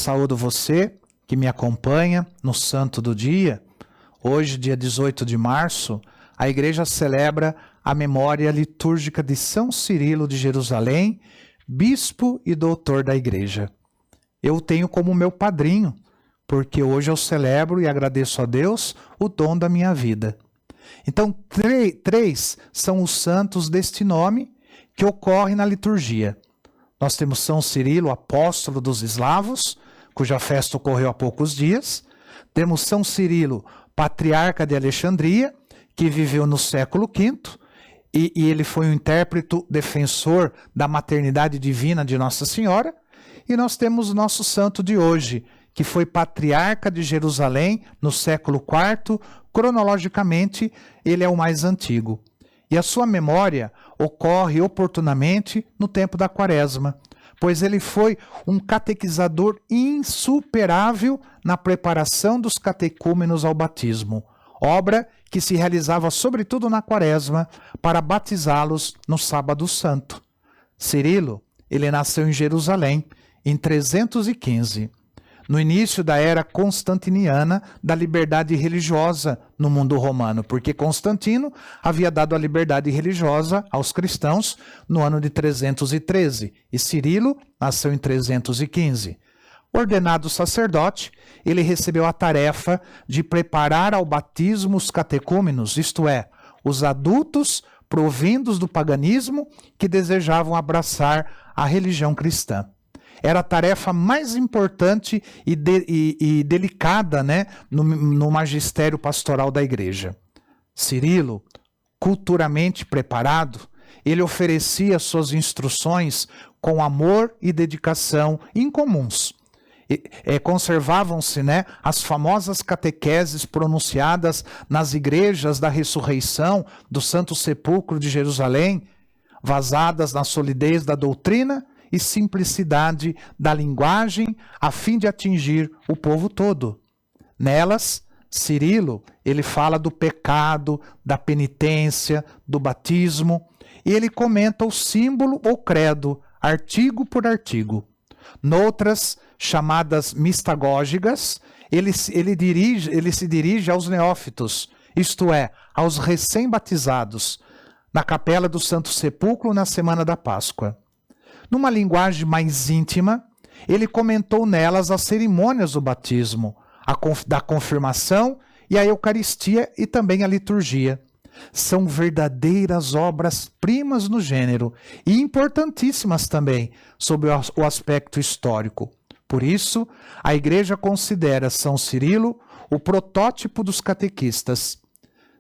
Saúdo você que me acompanha no Santo do Dia. Hoje, dia 18 de março, a Igreja celebra a memória litúrgica de São Cirilo de Jerusalém, bispo e doutor da Igreja. Eu o tenho como meu padrinho, porque hoje eu celebro e agradeço a Deus o dom da minha vida. Então, três são os santos deste nome que ocorrem na liturgia. Nós temos São Cirilo, apóstolo dos eslavos, cuja festa ocorreu há poucos dias. Temos São Cirilo, patriarca de Alexandria, que viveu no século V, e ele foi um intérprete defensor da maternidade divina de Nossa Senhora. E nós temos o nosso santo de hoje, que foi patriarca de Jerusalém no século IV, cronologicamente ele é o mais antigo. E a sua memória ocorre oportunamente no tempo da Quaresma, pois ele foi um catequizador insuperável na preparação dos catecúmenos ao batismo, obra que se realizava sobretudo na Quaresma para batizá-los no Sábado Santo. Cirilo, ele nasceu em Jerusalém em 315. No início da era constantiniana da liberdade religiosa no mundo romano, porque Constantino havia dado a liberdade religiosa aos cristãos no ano de 313 e Cirilo nasceu em 315. Ordenado sacerdote, ele recebeu a tarefa de preparar ao batismo os catecúmenos, isto é, os adultos provindos do paganismo que desejavam abraçar a religião cristã. Era a tarefa mais importante e delicada, né, no magistério pastoral da igreja. Cirilo, culturalmente preparado, ele oferecia suas instruções com amor e dedicação incomuns. Conservavam-se, né, as famosas catequeses pronunciadas nas igrejas da ressurreição do Santo Sepulcro de Jerusalém, vazadas na solidez da doutrina e simplicidade da linguagem, a fim de atingir o povo todo. Nelas, Cirilo, ele fala do pecado, da penitência, do batismo, e ele comenta o símbolo ou credo, artigo por artigo. Noutras, chamadas mistagógicas, ele se dirige aos neófitos, isto é, aos recém-batizados, na capela do Santo Sepulcro na semana da Páscoa. Numa linguagem mais íntima, ele comentou nelas as cerimônias do batismo, da confirmação e a Eucaristia e também a liturgia. São verdadeiras obras-primas no gênero e importantíssimas também sob o aspecto histórico. Por isso, a Igreja considera São Cirilo o protótipo dos catequistas.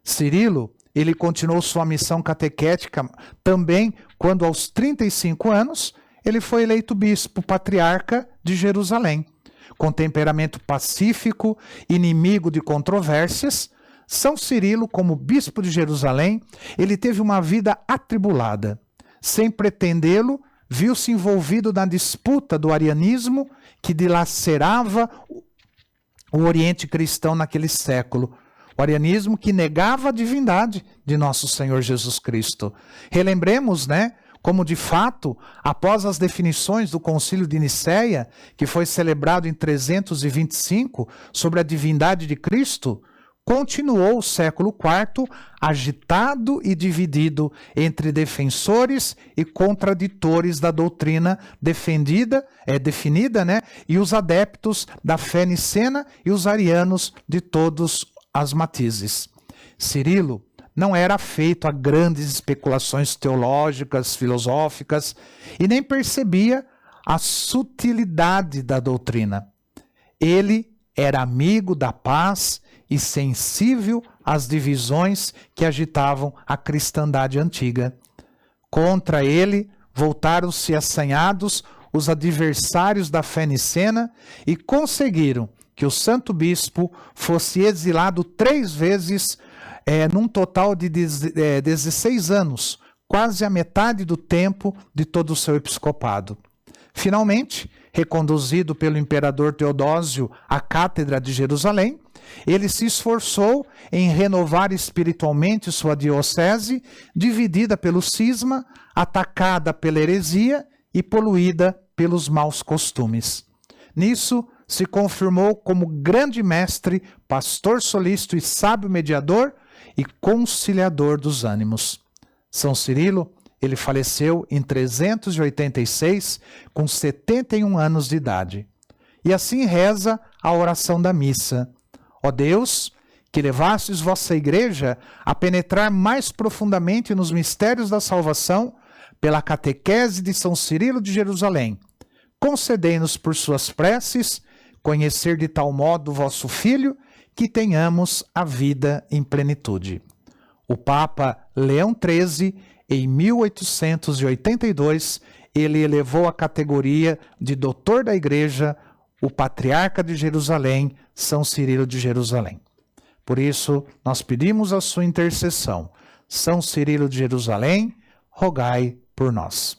Cirilo, ele continuou sua missão catequética também quando, aos 35 anos, ele foi eleito bispo patriarca de Jerusalém. Com temperamento pacífico, inimigo de controvérsias, São Cirilo, como bispo de Jerusalém, ele teve uma vida atribulada. Sem pretendê-lo, viu-se envolvido na disputa do arianismo que dilacerava o Oriente cristão naquele século. O arianismo que negava a divindade de nosso Senhor Jesus Cristo. Relembremos, né, como de fato, após as definições do Concílio de Nicéia, que foi celebrado em 325, sobre a divindade de Cristo, continuou o século IV agitado e dividido entre defensores e contraditores da doutrina definida, né, e os adeptos da fé nicena e os arianos de todos as matizes. Cirilo não era afeito a grandes especulações teológicas, filosóficas, e nem percebia a sutilidade da doutrina. Ele era amigo da paz e sensível às divisões que agitavam a cristandade antiga. Contra ele voltaram-se assanhados os adversários da fé nicena e conseguiram que o santo bispo fosse exilado 3 vezes num total de 16 anos, quase a metade do tempo de todo o seu episcopado. Finalmente, reconduzido pelo imperador Teodósio à cátedra de Jerusalém, ele se esforçou em renovar espiritualmente sua diocese, dividida pelo cisma, atacada pela heresia e poluída pelos maus costumes. Nisso, se confirmou como grande mestre, pastor solícito e sábio mediador e conciliador dos ânimos. São Cirilo, ele faleceu em 386, com 71 anos de idade. E assim reza a oração da missa. Ó Deus, que levastes vossa igreja a penetrar mais profundamente nos mistérios da salvação pela catequese de São Cirilo de Jerusalém, concedei-nos por suas preces conhecer de tal modo o vosso Filho que tenhamos a vida em plenitude. O Papa Leão XIII, em 1882, ele elevou à categoria de doutor da Igreja o Patriarca de Jerusalém, São Cirilo de Jerusalém. Por isso, nós pedimos a sua intercessão. São Cirilo de Jerusalém, rogai por nós.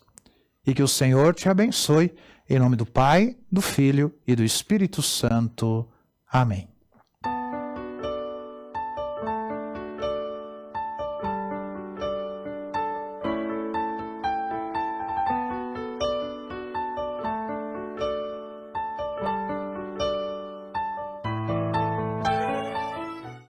E que o Senhor te abençoe, em nome do Pai, do Filho e do Espírito Santo. Amém.